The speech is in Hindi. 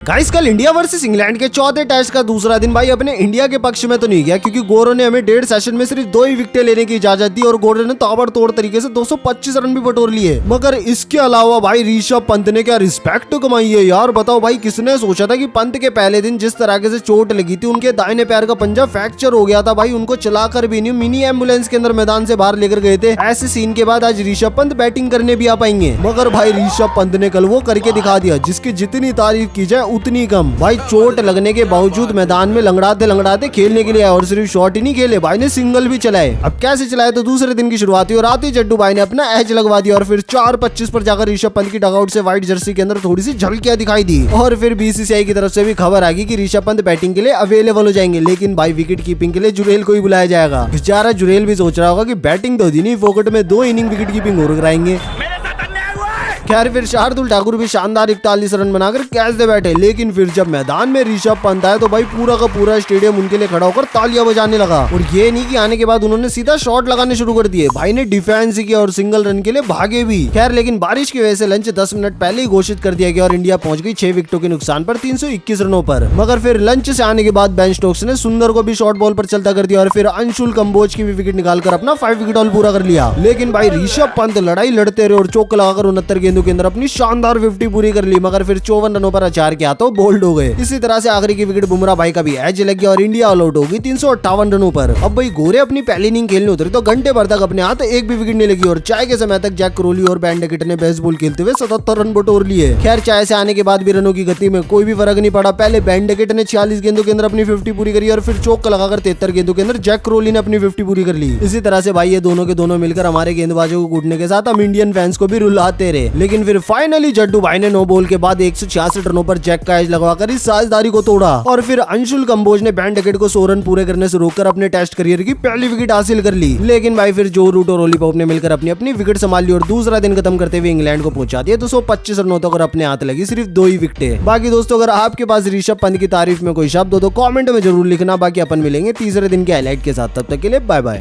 गाइस कल इंडिया वर्सेस इंग्लैंड के चौथे टेस्ट का दूसरा दिन भाई अपने इंडिया के पक्ष में तो नहीं गया, क्योंकि गौरव ने हमें 1.5 सेशन में सिर्फ 2 ही विकेटें लेने की इजाजत दी और गौरव ने ताबड़तोड़ तरीके से 225 रन भी बटोर लिए। मगर इसके अलावा भाई ऋषभ पंत ने क्या रिस्पेक्ट कमाई है यार। बताओ भाई, किसने सोचा था कि पंत के पहले दिन जिस तरह से चोट लगी थी, उनके दाहिने पैर का पंजा फ्रैक्चर हो गया था भाई, उनको चलाकर भी नहीं मिनी एम्बुलेंस के अंदर मैदान से बाहर लेकर गए थे। ऐसे सीन के बाद आज ऋषभ पंत बैटिंग करने भी आ पाएंगे। मगर भाई ऋषभ पंत ने कल वो करके दिखा दिया जिसकी जितनी तारीफ की जाए उतनी कम। भाई चोट लगने के बावजूद मैदान में लंगड़ाते लंगड़ाते खेलने के लिए आए और सिर्फ शॉट ही नहीं खेले, भाई ने सिंगल भी चलाए। अब कैसे चलाए तो दूसरे दिन की शुरुआत हुई और आते जड्डू भाई ने अपना एज लगवा दिया और फिर 4:25 पर जाकर ऋषभ पंत की डगआउट से व्हाइट जर्सी के अंदर थोड़ी सी झलकियां दिखाई दी। और फिर बीसीसीआई की तरफ से भी खबर आ गई कि ऋषभ पंत बैटिंग के लिए अवेलेबल हो जाएंगे, लेकिन भाई विकेट कीपिंग के लिए जुरेल को ही बुलाया जाएगा। बेचारा जुरेल भी सोच रहा होगा कि बैटिंग तो दी नहीं, फोकट में 2 इनिंग विकेट कीपिंग और कराएंगे। खैर फिर शार्दुल ठाकुर भी शानदार 41 रन बनाकर कैच दे बैठे, लेकिन फिर जब मैदान में ऋषभ पंत आए तो भाई पूरा का पूरा स्टेडियम उनके लिए खड़ा होकर तालियां बजाने लगा। और ये नहीं कि आने के बाद उन्होंने सीधा शॉट लगाने शुरू कर दिए, भाई ने डिफेंस किया और सिंगल रन के लिए भागे भी। खैर लेकिन बारिश की वजह से लंच 10 मिनट पहले ही घोषित कर दिया गया और इंडिया पहुंच गई 6 विकेटों के नुकसान पर 321 रनों पर। मगर फिर लंच से आने के बाद बेन स्टोक्स ने सुंदर को भी शॉर्ट बॉल पर चलता कर दिया और फिर अंशुल कंबोज की भी विकेट निकालकर अपना 5 विकेट ऑल पूरा कर लिया। लेकिन भाई ऋषभ पंत लड़ाई लड़ते रहे और चौका लगाकर 69 गेंदों के अंदर अपनी शानदार 50 पूरी कर ली। मगर फिर 54 रनों पर अचार किया तो बोल्ड हो गए। इसी तरह से आखिरी की विकेट बुमराह भाई का भी एज लग गया और इंडिया ऑल आउट हो गई 358 रनों पर। अब भाई गोरे अपनी पहली इनिंग खेलने उतरे तो घंटे भर तक अपने हाथ एक भी विकेट नहीं लगी और चाय के समय तक जैक क्रोली और बेन डकेट ने बेसबॉल खेलते हुए 77 रन बटोर लिए। खैर चाय से आने के बाद भी रनों की गति में कोई भी फर्क नहीं पड़ा। पहले बेन डकेट ने 46 गेंदों के अंदर अपनी 50 पूरी करी और फिर चौका लगाकर 73 गेंदों के अंदर जैक क्रोली ने अपनी 50 पूरी कर ली। इसी तरह से भाई ये दोनों के दोनों मिलकर हमारे गेंदबाजों को कूटने के साथ हम इंडियन फैंस को भी रुलाते रहे। लेकिन फिर फाइनली जड्डू भाई ने 9 बॉल के बाद 166 रनों पर जैक का एज लगवाकर इस साझेदारी को तोड़ा और फिर अंशुल कंबोज ने बेन डकेट को 100 रन पूरे करने से रोककर अपने टेस्ट करियर की पहली विकेट हासिल कर ली। लेकिन भाई फिर जो रूट और ओली पॉप ने मिलकर अपनी अपनी विकेट संभाल ली और दूसरा दिन खत्म करते हुए इंग्लैंड को पहुंचा दिया 225 रनों तक और अपने हाथ लगी सिर्फ 2 ही विकेटें। बाकी दोस्तों अगर आपके पास ऋषभ पंत की तारीफ में कोई शब्द हो तो कमेंट में जरूर लिखना। बाकी अपन मिलेंगे तीसरे दिन के हाईलाइट के साथ, तब तक के लिए बाय बाय।